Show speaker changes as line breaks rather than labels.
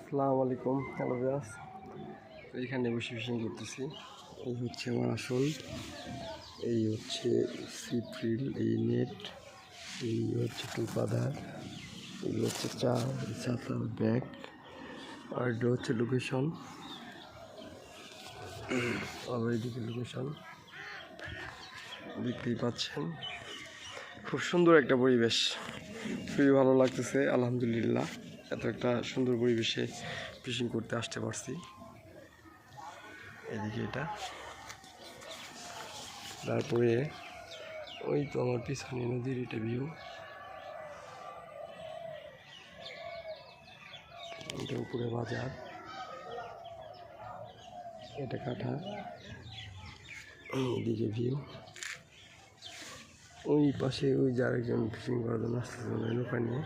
আসসালামু আলাইকুম, hello viewers. এইখানে বসে ফিশিং করতেছি। এই হচ্ছে আমার আসল, এই হচ্ছে সিপ রিল, এই নেট, এই হচ্ছে টুপাদার, এই হচ্ছে ছাতার ব্যাগ, আর এটা হচ্ছে লোকেশন। আবার এইদিকে লোকেশন দেখতেই পাচ্ছেন। খুব সুন্দর একটা পরিবেশ, খুবই ভালো লাগতেছে আলহামদুলিল্লাহ। এত একটা সুন্দর পরিবেশে ফিশিং করতে আসতে পারছি। এদিকে এটা, তারপরে ওই তো আমার পিছনে নদীর এটা ভিউ, এটা উপরে বাজার, এটা কাঠা, এদিকে ভিউ। ওই পাশে ওই যে আরেকজন ফিশিং করার জন্য আসতেছে নৌকা নিয়ে।